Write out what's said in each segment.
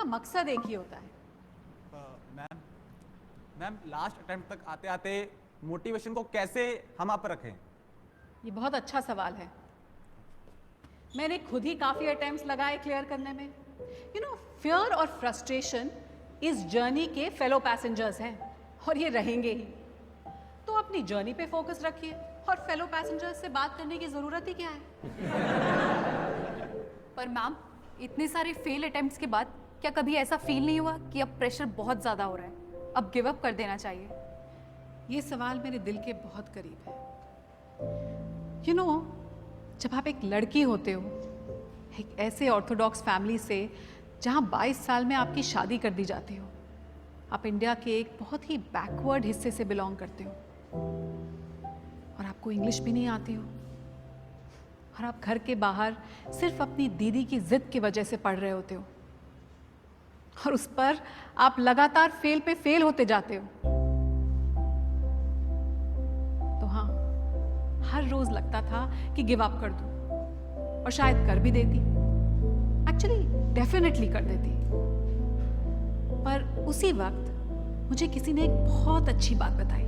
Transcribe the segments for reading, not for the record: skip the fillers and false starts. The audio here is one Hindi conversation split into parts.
सबका मकसद एक ही होता है। मैम लास्ट अटेम्प्ट तक आते आते मोटिवेशन को कैसे हम आप रखें? ये बहुत अच्छा सवाल है। मैंने खुद ही काफ़ी अटेम्प्ट्स लगाए क्लियर करने में। फियर और फ्रस्ट्रेशन इस जर्नी के फेलो पैसेंजर्स हैं और ये रहेंगे ही। तो अपनी जर्नी पे फोकस रखिए और फेलो पैसेंजर्स से बात करने की ज़रूरत ही क्या है। पर मैम, इतने सारे फेल अटेम्प्ट्स के बाद क्या कभी ऐसा फील नहीं हुआ कि अब प्रेशर बहुत ज़्यादा हो रहा है, अब गिव अप कर देना चाहिए? ये सवाल मेरे दिल के बहुत करीब है। जब आप एक लड़की होते हो एक ऐसे ऑर्थोडॉक्स फैमिली से जहाँ 22 साल में आपकी शादी कर दी जाती हो, आप इंडिया के एक बहुत ही बैकवर्ड हिस्से से बिलोंग करते हो और आपको इंग्लिश भी नहीं आती हो और आप घर के बाहर सिर्फ अपनी दीदी की जिद की वजह से पढ़ रहे होते हो और उस पर आप लगातार फेल पे फेल होते जाते हो, तो हाँ, हर रोज लगता था कि गिव अप कर दूं और शायद कर भी देती, एक्चुअली डेफिनेटली कर देती। पर उसी वक्त मुझे किसी ने एक बहुत अच्छी बात बताई।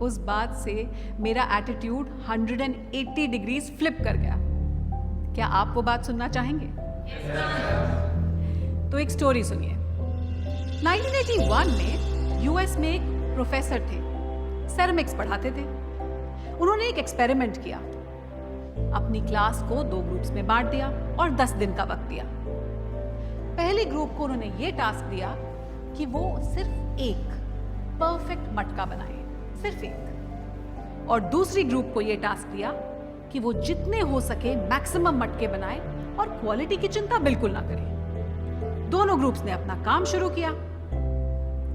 उस बात से मेरा एटीट्यूड 180 डिग्रीज फ्लिप कर गया। क्या आप वो बात सुनना चाहेंगे? तो एक स्टोरी सुनिए। 1981 में यूएस में एक प्रोफेसर थे, सेरेमिक्स पढ़ाते थे। उन्होंने एक एक्सपेरिमेंट किया। अपनी क्लास को 2 ग्रुप्स में बांट दिया और 10 दिन का वक्त दिया। पहले ग्रुप को उन्होंने ये टास्क दिया कि वो सिर्फ एक परफेक्ट मटका बनाए, सिर्फ एक। और दूसरी ग्रुप को ये टास्क दिया कि वो जितने हो सके मैक्सिमम मटके बनाए और क्वालिटी की चिंता बिल्कुल ना करें। दोनों ग्रुप्स ने अपना काम शुरू किया।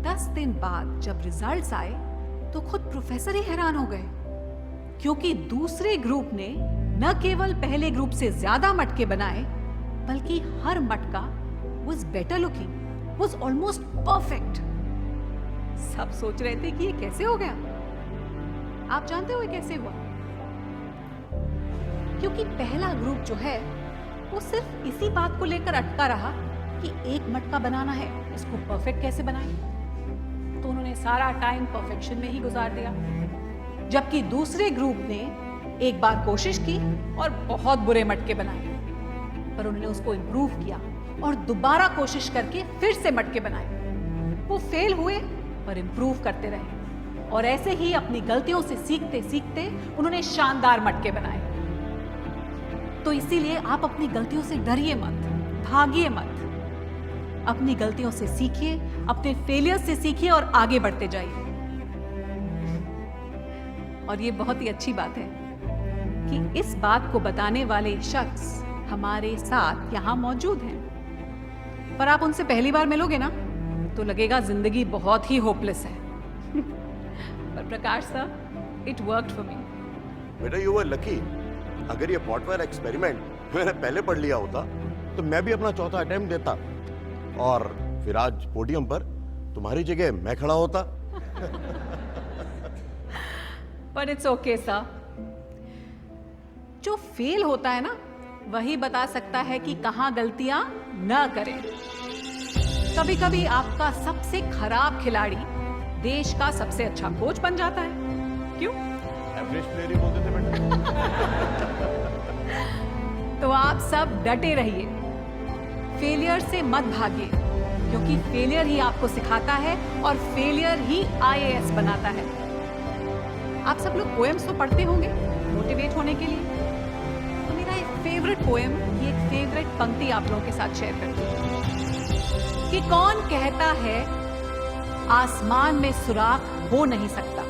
10 दिन बाद जब रिजल्ट्स आए तो खुद प्रोफेसर ही हैरान हो गए, क्योंकि दूसरे ग्रुप ने न केवल पहले ग्रुप से ज्यादा मटके बनाए, बल्कि हर मटका was better looking, was almost perfect। सब सोच रहे थे कि ये कैसे हो गया। आप जानते हो ये कैसे हुआ? क्योंकि पहला ग्रुप जो है वो सिर्फ इसी बात को लेकर अटका रहा कि एक मटका बनाना है, इसको परफेक्ट कैसे बनाएं। तो उन्होंने सारा टाइम परफेक्शन में ही गुजार दिया, जबकि दूसरे ग्रुप ने एक बार कोशिश की और बहुत बुरे मटके बनाए, पर उन्होंने उसको इम्प्रूव किया और दोबारा कोशिश करके फिर से मटके बनाए। वो फेल हुए पर इम्प्रूव करते रहे और ऐसे ही अपनी गलतियों से सीखते सीखते उन्होंने शानदार मटके बनाए। तो इसीलिए आप अपनी गलतियों से डरिए मत, भागिए मत। अपनी गलतियों से सीखिए, अपने फेलियर से सीखिए और आगे बढ़ते जाइए। और ये बहुत ही अच्छी बात है कि इस बात को बताने वाले शख्स हमारे साथ यहाँ मौजूद हैं। पर आप उनसे पहली बार मिलोगे ना तो लगेगा जिंदगी बहुत ही होपलेस है। पर Prakash sir, it worked for me. बेटा यू वर लकी। अगर ये पॉटवेयर एक्सपेरिमेंट मैंने पहले पढ़ लिया होता तो मैं भी अपना चौथा अटेम्प्ट देता और फिर आज पोडियम पर तुम्हारी जगह मैं खड़ा होता। पर इट्स ओके सर। जो फेल होता है ना वही बता सकता है कि कहां गलतियां न करें। कभी कभी आपका सबसे खराब खिलाड़ी देश का सबसे अच्छा कोच बन जाता है। क्यों? एवरेज प्लेयर ही बोलते थे बेटा। तो आप सब डटे रहिए, फेलियर से मत भागिए, क्योंकि फेलियर ही आपको सिखाता है और फेलियर ही IAS बनाता है। आप सब लोग पोएम्स तो पढ़ते होंगे मोटिवेट होने के लिए। तो मेरा एक फेवरेट पोएम, ये एक फेवरेट पंक्ति आप लोगों के साथ शेयर करती हूँ कि कौन कहता है आसमान में सुराख हो नहीं सकता।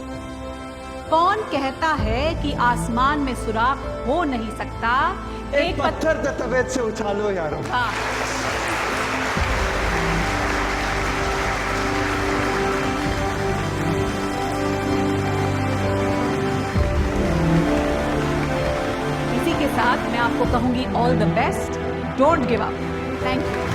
कौन कहता है कि आसमान में सुराख हो नहीं सकता। एक पत्थर तवेद से उछालो यारो। हाँ। इसी के साथ मैं आपको कहूंगी all the best, don't give up. Thank you.